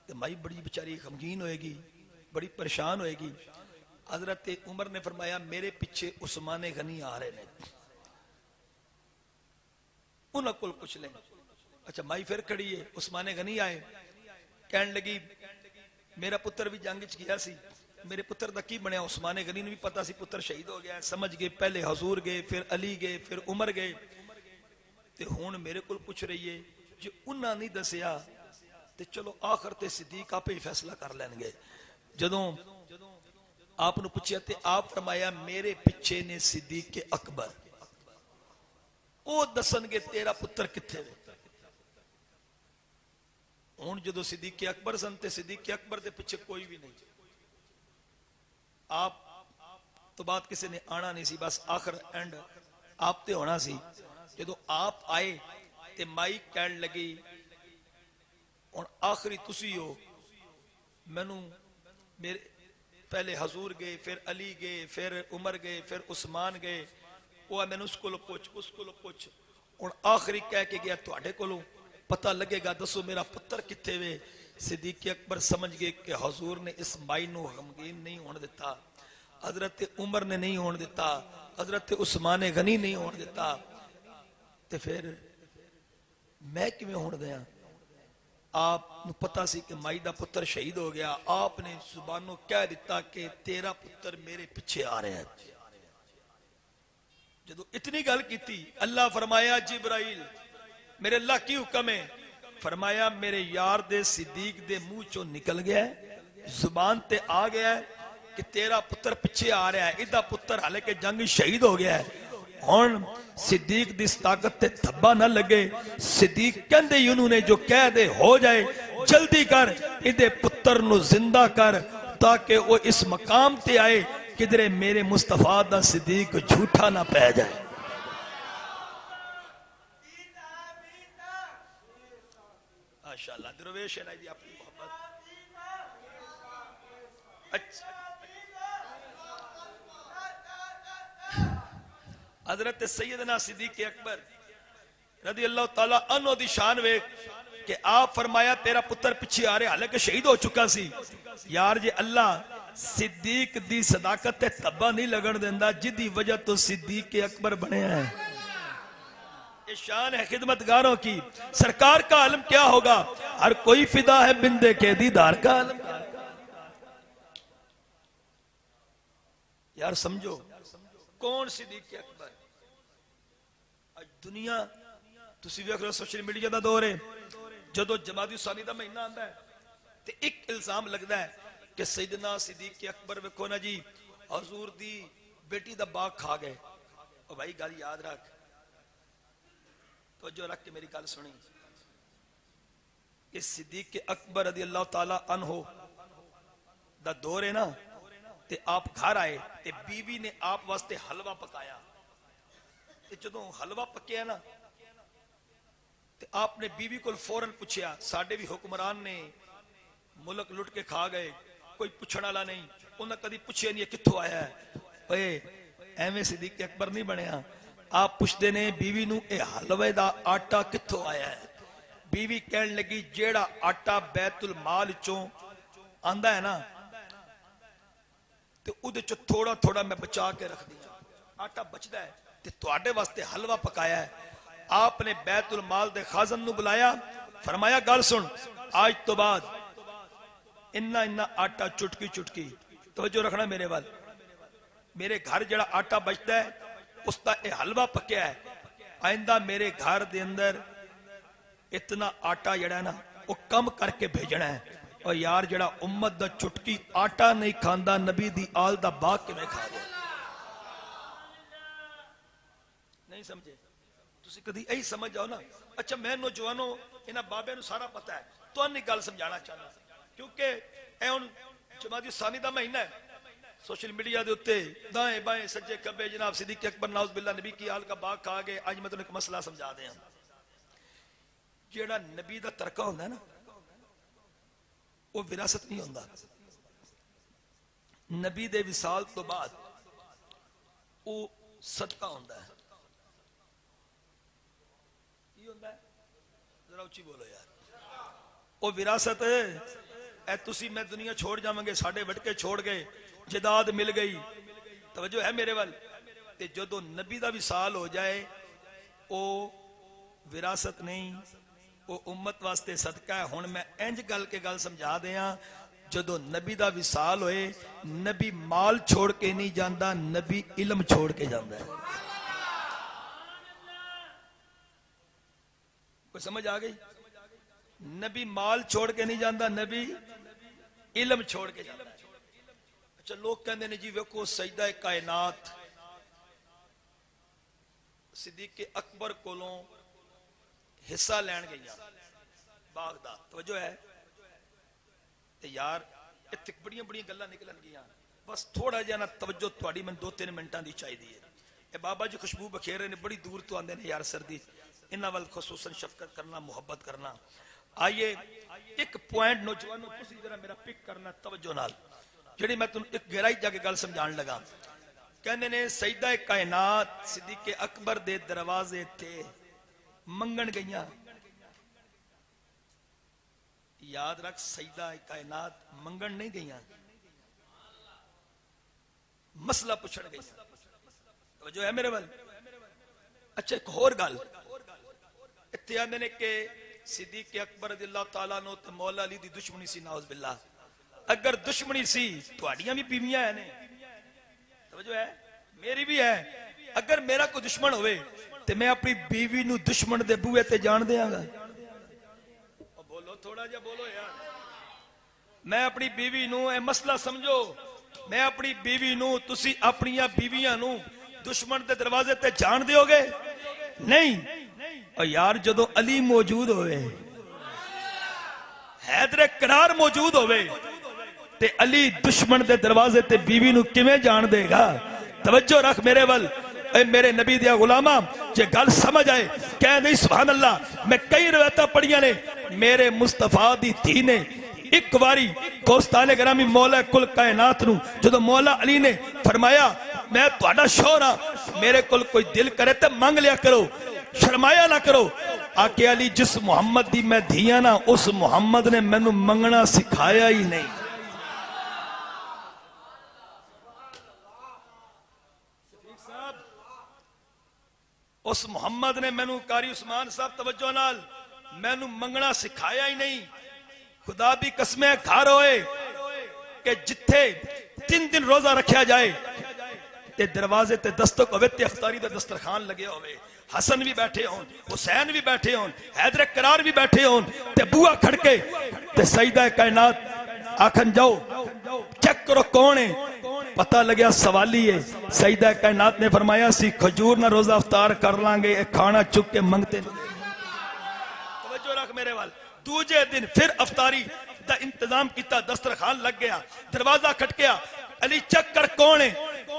ते माई बड़ी बेचारी गमगीन होएगी, बड़ी परेशान होएगी। हजरत उमर ने फरमाया मेरे पीछे उस्मान गनी आ रहे हैं, उन्होंने को पूछ लें। अच्छा, माई फिर खड़ी है, उस्मान गनी आए। कहन लगी मेरा पुत्र भी जंग च गया सी, मेरे पुत्र दा की बनया। उस्मान गनी ने भी पता सी पुत्र शहीद हो गया। समझ गए पहले हजूर गए, फिर अली गए, फिर उमर गए, ते हुण मेरे को पूछ रही है। जे उन्हां नहीं दसिया ते चलो आखिर ते सिद्दीक आपे ही फैसला कर लैणगे। जदों आप नूं पुछया ते आप फरमाया मेरे पिछे ने सिद्दीक के अकबर, वो दसणगे तेरा पुत्र किथे वे। हुण जदों सिद्दीक अकबर सन ते सिद्दीक अकबर दे पिछे कोई भी नहीं। आप तो बात किसी ने आना नहीं सी, बस आखिर एंड आप ते होना सी। जदों आप आए ते माई कहन लगी हुण आखिरी तुसी हो। मैनू मेरे पहले हजूर गए, फिर अली गए, फिर उमर गए, फिर उस्मान गए। वो मैनू उस कोलों पुछ, उस कोलों पुछ। हुण आखिरी कह के गया तुहाडे कोलों पता लगेगा, दसो मेरा पुत्र किथे वे। सिद्दीक अकबर समझ गए कि हजूर ने इस माई नू गमगीन नहीं होने दिता, हजरत उमर ने नहीं होने दिता, हजरत उस्मान गनी नहीं होने दिता, ते फिर मैं किवें होने दियां। आप पता सी कि माई दा पुत्र शहीद हो गया। आपने जुबानों कह दिता कि तेरा पुत्र मेरे पीछे आ रहा है। जो इतनी गल की अल्लाह फरमाया जिब्राइल मेरे अल्लाह की हुक्म है, फरमाया मेरे यार दे सिद्दीक दे मुंह चो निकल गया है, जुबान ते आ गया है कि तेरा पुत्र पीछे आ रहा है, इदा पुत्र हाले के जंग शहीद हो गया है। हुण सिद्दीक दी ताकत ते धब्बा ना लगे, सिद्दीक कहंदे ही उन्होंने जो कह दे हो जाए, जल्दी कर इदे पुत्र नु जिंदा कर ताकि वो इस मकाम ते आए किधरे मेरे मुस्तफा दा सिद्दीक झूठा ना पै जाए। माशाअल्लाह दरवेश है ना जी अपनी मोहब्बत। अच्छा हजरत सैयदना सिद्दीक अकबर रज़ी अल्लाह तआला अन्हु दी शान वे कि आप फरमाया तेरा पुत्र पीछे आ रहा हालांकि शहीद हो चुका सी। यार जे अल्लाह सिद्दीक दी सदाकत ते तब्बा नहीं लगन देंदा जिदी वजह तो सिद्दीक अकबर बने हैं। ये शान है खिदमतगारों की। सरकार का आलम क्या होगा, हर कोई फिदा है बिंदे के दीदार का आलम। यार समझो कौन सिद्दीक अकबर। आज दुनिया तुसी वेख लो सोशल मीडिया का दौर है, जदों जमाती सानी का महीना आता है तो एक इल्जाम लगता है कि सैयदना सिद्दीक अकबर वेखो ना जी हजूर दी बेटी दा बाग खा गए। और भाई गल याद रख, तो जो रख के मेरी गल सुनी, इस सिद्दीक अकबर रज़ी अल्लाह ताला अन्हो दा दौर है ना, ते आप घर आए ते बीवी ने आप वास्ते हलवा पकाया। जो हलवा पकया ना ते आपने बीवी को फौरन पूछया, साडे भी हुक्मरान ने मुल्क लुट के खा गए, कोई पूछने वाला नहीं, उन्हें कभी पूछे नहीं कित्थों आया है। ओए एवं सिद्दीक अकबर नहीं बनया। आप पूछते ने बीवी नू ए हलवे दा आटा कित्थों आया है। बीवी कहन लगी जेड़ा आटा बैतुल माल चों आंदा है ना ते उदे चो थोड़ा थोड़ा मैं बचा के रख दिया, आटा बचदा है ते तुहाडे वास्ते हलवा पकाया है। आपने बैतुल माल दे खाजन नू बुलाया, फरमाया गल सुन, आज तो बाद इन्ना इन्ना आटा चुटकी चुटकी, तवज्जो रखना मेरे वाल, मेरे घर जड़ा आटा बचता है उसका यह हलवा पकया है, आइंदा मेरे घर दे अंदर इतना आटा जड़ा ना वो कम करके भेजना है। और यार जड़ा उम्मत दा चुटकी आटा नहीं खांदा नबी दी आल दा बाग किवें खा गया। नहीं समझे तुसी कदी यही समझ जाओ ना। अच्छा मैं नौजवानों इन्हां बाबे नूं सारा पता है, तुहानू गल समझाना चाहना क्योंकि यह हुण जमाती सानी दा महीना है, सोशल मीडिया के उत्ते दाएं बाएं सज्जे खब्बे जनाब सिद्दीक अकबर नाउज़ बिल्लाह नबी की आल का बाग खा गए। आज मैं तुहानू एक मसला समझा दें, जेड़ा नबी दा तरका होंदा है ना वो विरासत नहीं होंदा। नबी दे विसाल तो बाद वो सदका होंदा है। की होंदा है जरा उच्ची बोलो यार। वो विरासत है तुसी मैं दुनिया छोड़ जावांगे, साडे वटके छोड़ गए, जिदाद मिल गई, तवज्जो है मेरे वाल, ते जदों नबी दा विसाल हो जाए वो विरासत नहीं, वो उम्मत वास्ते सदका है। हुण मैं इंज गल के गल समझा दिया, जदों नबी दा विसाल होए नबी माल छोड़ के नहीं जाता, नबी इल्म छोड़ के जाता है। कोई समझ आ गई? नबी माल छोड़ के नहीं जाता, नबी इल्म छोड़ के जाता है। अच्छा लोग कहते हैं जी वेखो सजदा कायनात सिद्दीक अकबर कोलों हिस्सा लैन गई बाग दा, तवज्जो है ते यार इत्थे बड़ियां बड़ियां गल्लां निकलन गियां, बस थोड़ा जिहा ना तवज्जो तुहाडी मैनूं 2-3 मिनटां दी चाहिदी है। ये बाबा जी खुशबू बखेर रहे ने, बड़ी दूर तो आंदे ने यार सर्दी, इन्हां वल खुसूसन शफकत करना, मुहब्बत करना। आइए एक पॉइंट नौजवानों तुसीं जरा मेरा पिक करना तवज्जो नाल, जिहड़ी मैं तुहानूं एक गहराई जाके गल समझाण लगा। कहंदे ने सजदा कायनात सिद्दीक अकबर दे दरवाजे ते मंगण गईयां। याद रख सजदा कायनात मंगण नहीं गईयां, मसला पूछण गई। जो है मेरे वाल अच्छा एक होर गल इत्थे आंदे ने कि सिद्दीक अकबर रज़ियल्लाहु ताला अन्हु ते मौला अली दी दुश्मनी सी, नाउज़ बिल्लाह। अगर दुश्मनी सी तुहाडियां भी बीवियां है ने, तवज्जो है मेरी भी है। अगर मेरा कोई दुश्मन होवे ते मैं अपनी बीवी नू दुश्मन दे बूहे ते जान देंगा? बोलो थोड़ा जा बोलो यार। मैं अपनी बीवी नू ए मसला समझो, मैं अपनी बीवी नू तुसी अपनियां बीवियां नू दुश्मन दे दरवाजे ते जान दियोगे? नहीं। और यार जदों अली मौजूद होवे, हैदर करार मौजूद होवे ते अली दुश्मन दे दरवाजे ते बीवी नू किवें जान देगा? तवज्जो रख मेरे वल, ए मेरे नबी दिया गुलामा, जे गल समझ आए कह नहीं सुभान अल्लाह। मैं कई रवायतां पढ़ियां ने, मेरे मुस्तफा दी धी ने एक बारी दोस्ताने ग्रामी मौला कुल कायनात नू जदों मौला अली ने फरमाया मैं तुहाडा शौहर हां, मेरे कोल कोई दिल करे ते मंग लिया करो, शर्माया ना करो। आके अली जिस मुहम्मद दी मैं धिया ना, उस मुहम्मद ने मैनू मंगना सिखाया ही नहीं। उस मुहम्मद ने मैनू, कारी उस्मान साहब तवज्जो नाल, मैनू मंगना सिखाया ही नहीं। खुदा भी कसमें घर होए कि जिथे 3 दिन रोजा रखा जाए ते दरवाजे ते दस्तक होवे ते इफ्तारी दा दस्तरखान लगे होवे, हसन भी बैठे होन, हुसैन भी बैठे होन, हैदर करार भी बैठे होन ते बुआ खड़के ते सईदा कायनात आखन जाओ चेक करो कौन है, पता लगे सवाली है। सईदा कायनात ने फरमाया सी खजूर ना रोजा इफ्तार कर लांगे, खाना चुक के मंगते। तवज्जो रख मेरे वाल। दूजे दिन फिर अफ्तारी दा इंतजाम किया, दस्तरखान लग गया, दरवाजा खटकिया, अली चेक कर कौन है,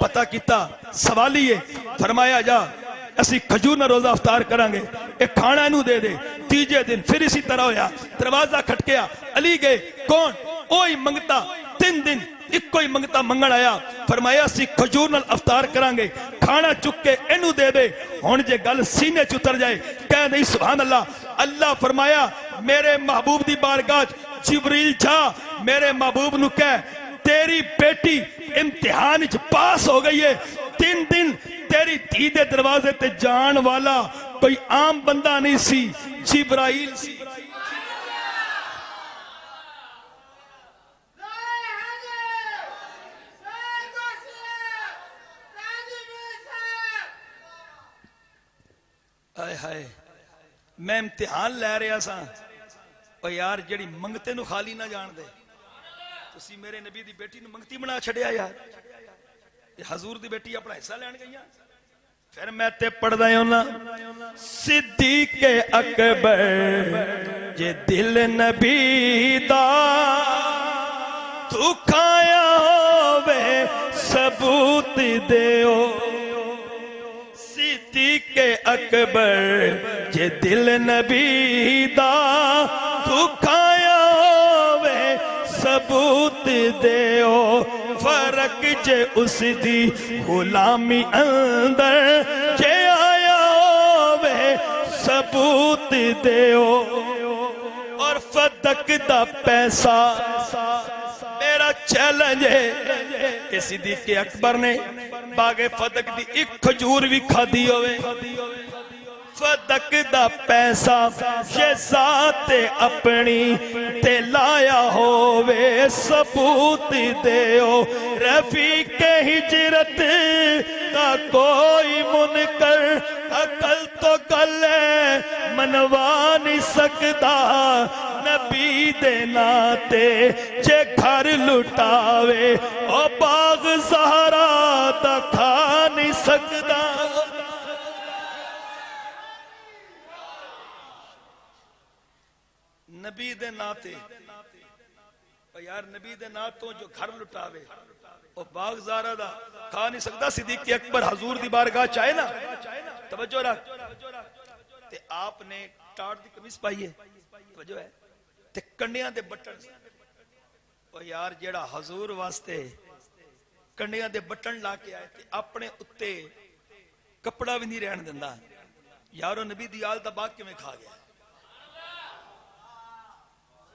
पता किया सवाली है। फरमाया जा असी खजूर ना रोजा इफ्तार करांगे, एक खाना इनू दे दे। तीजे दिन फिर इसी तरह होया, दरवाजा खटकिया, अली गए, कौन? ओही मंगता। 3 दिन इको ही मंगता मंगण आया, फरमाया सी खजूर नाल इफ्तार करांगे, खाना चुक के इनू दे दे। हुण जे गल सीने च उतर जाए कह नहीं सुभान अल्लाह। अल्लाह फरमाया मेरे महबूब दी बारगाह जिब्रील जा, मेरे महबूब नू कह तेरी बेटी इम्तिहान च पास हो गई है। 3 दिन तेरी धी दे दरवाजे ते जान वाला कोई आम बंदा नहीं सी, जिब्राइल सी। हाय हाय, मैं इम्तिहान लै रहा सा, और यार जड़ी मंगते नू खाली ना जान दे। तुसी मेरे नबी दी बेटी नू मंगती बना छड़िया यार। हजूर दी बेटी अपना हिस्सा लैन गई। फिर मैं ते पढ़दा होना सिद्दीक़ अकबर जे दिल नबी दा दुखाया होवे सबूत देओ। सिद्दीक़ अकबर जे दिल नबी दा दुखाया होवे सबूत देओ। फर्क जे उस दी गुलामी अंदर जे आया होवे सबूत देओ। और फदक दा पैसा मेरा चैलेंज है, सिद्दीक़ अकबर ने बागे फदक दी एक खजूर भी खादी होवे। फदक दा पैसा शहजादे अपनी ते लाया होवे सबूत देओ। रफीक हिजरत का कोई मुनकर अकल तो गल मनवा नहीं सकता। नबी दे नाते जे घर लुटावे ओ बाग ज़हरा दा खा नहीं सकता। नबी दे नाते यार, नबी दे नातों जो घर लुटावे और बाग ज़हरा दा खा नहीं सकता। सिद्दीक़ अकबर हजूर दी बारगाह चाहे ना, तवज्जो रख, ते आपने टाट दी कमीज पाई है, तवज्जो है, ते कंडियां दे बटन। और यार जेड़ा हजूर वास्ते कंडियां दे बटन ला के आए ते अपने उत्ते कपड़ा भी नहीं रहन दिंदा, यारो नबी दी आल दा बाग किवें खा गया।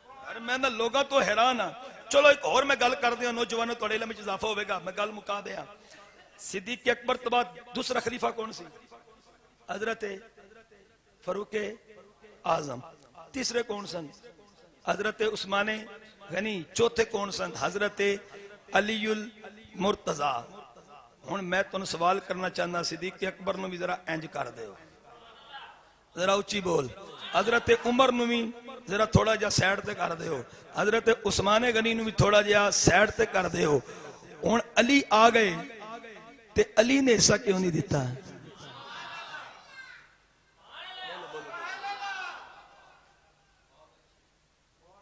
यार मैं ना लोगों तो हैरान हाँ। चलो एक और मैं गल कर दिया, नौजवानों थोड़े इल्म च इजाफा होगा, मैं गल मुका दिया। सिद्दीक़ अकबर तो बाद दूसरा खलीफा कौन सी? हजरत फरूक आजम। तीसरे कौन सन? हजरत उस्माने गनी। चौथे कौन सन? हजरत अलीउल मुर्तजा। हुण मैं तुहानूं सवाल करना चाहना, सिद्दीक अकबर नूं भी जरा इंज कर दिओ, जरा उच्ची बोल। हजरत उमर नूं भी जरा थोड़ा जिहा साइड ते कर दिओ, हजरत उस्माने गनी नूं भी थोड़ा जिहा साइड ते कर दिओ। हुण अली आ गए ते अली ने हिस्सा क्यों नहीं दिता?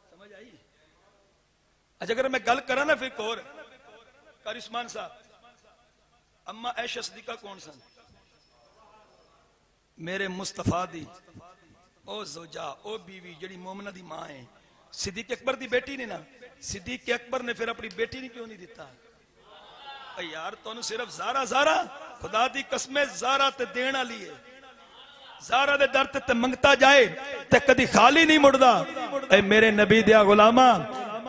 समझ आई? अच्छा, अगर मैं गल करा ना फिर और करिश्मान साहब, अम्मा ऐशा सिद्दीका कौन सन? मेरे मुस्तफा दी ओ जोजा, ओ बीवी, जिहड़ी मोमना दी मां है। सिद्दीक अकबर दी बेटी ने ना, सिद्दीक अकबर ने फिर अपनी बेटी ने क्यों नहीं दिता? यार तुहानू सिर्फ ज़ारा, ज़ारा खुदा दी कसमे ज़ारा ते देण वाली है। ज़ारा दे दर ते मंगता जाए ते कदी खाली नहीं मुड़दा। ए मेरे नबी दिया गुलामा,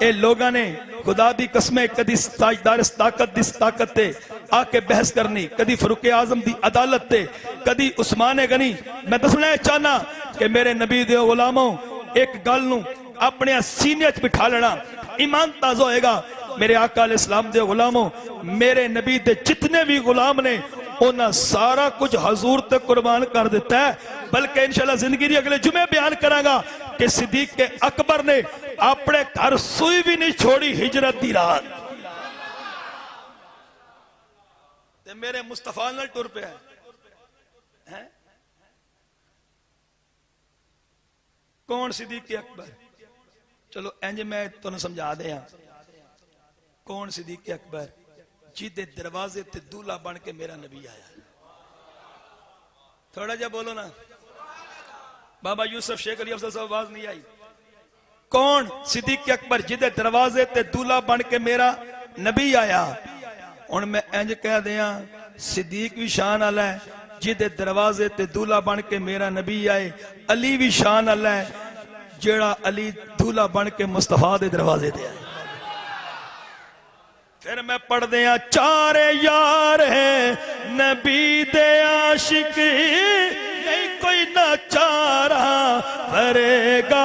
ए लोगां ने खुदा दी कसमे कदी ताजदार इस ताकत ते आके बहस करनी, कदी फरूक आजम दी अदालत ते, कदी उस्माने गनी। मैं दसना चाहना कि मेरे नबी दे गुलामों, एक गल नूं अपने सीने च बिठा लेना, ईमान ताज़ा होएगा। मेरे आका अलैहिस्सलाम दे गुलामों, मेरे नबी दे जितने भी गुलाम ने उन्हें सारा कुछ हजूर ते कुर्बान कर दिता है। बल्कि इंशाअल्लाह जिंदगी दी अगले जुमे बयान करांगा कि सिद्दीक के अकबर ने अपने घर सुई भी नहीं छोड़ी हिजरत दी रात, ते मेरे मुस्तफा नाल टुर पिया है। कौन सिद्दीक के अकबर? चलो इंज मैं तुहानू समझा दिया, कौन सिद्दीक अकबर? जिदे दरवाजे ते दूल्हा बन के मेरा नबी आया। थोड़ा जा बोलो ना। बाबा यूसुफ शेख अली अफजल साहब आवाज नहीं आई। कौन सिद्दीक अकबर जिदे दरवाजे ते दूल्हा बन के मेरा नबी आया? हुण मैं इंज कह दिया, सिद्दीक भी शान वाला है, जिदे दरवाजे ते दूल्हा बन के मेरा नबी आए। अली भी शान वाला है, जेड़ा अली दूल्हा बन के मुस्तफा दे दरवाजे ते आए। फिर मैं पढ़ दिया, चारे यार है नबी दे आशिक, नहीं कोई ना चारा भरेगा,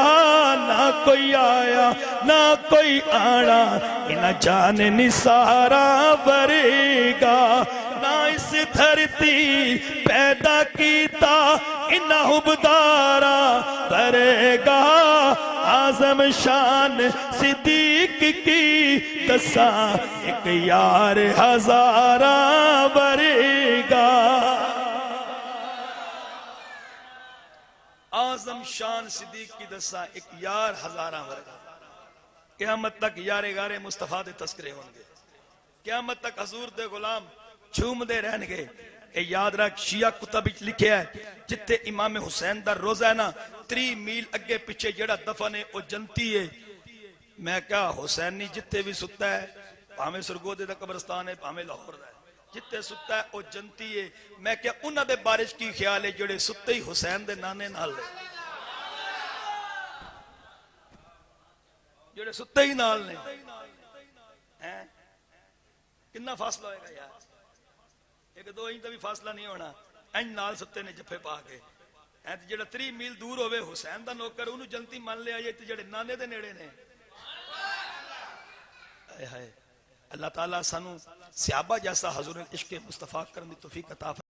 ना कोई आया ना कोई आना, इना जान निसारा भरेगा। ना इस धरती पैदा कीता इना हुबदारा भरेगा, आजम शान सिद्दीक की दसा, एक यार हजारा भरेगा। आजम शान सिद्दीक की दसा, एक यार हजारा भरेगा। क़यामत तक यारे गारे मुस्तफा दे तस्करे होंगे, क़यामत तक हजूर दे गुलाम झूमदे रहणगे। ए याद रख, शिया कुतब विच लिखिया है, जिथे इमाम हुसैन दा रोजा है ना, 3 मील अगे पिछे जेड़ा दफन है वो जन्नती है। मैं क्या हुसैनी जिथे भी सुता है, भावें सरगोदे दा कब्रस्तान है, भावें लाहौर दा है, जिथे सुता है वो जन्नती है। मैं क्या उन्हां दे बारे च की ख्याल है जेड़े सुते ही हुसैन दे नाने नाल ने, जेड़े सुते ही नाल ने? हैं कितना फासला होएगा यार? 1-2 इंच का भी फासला नहीं होना। इंज नाल सुते ने जफे पा के, जेड़ा 3 मील दूर होवे हुसैन दा नौकर, उन्होंने जन्नती मान लिया जे, जेड़े नाने दे नेड़े ने। हाय हाय, अल्लाह ताला सानू सहाबा जैसा हजूर इश्क मुस्तफा करने की तौफीक अता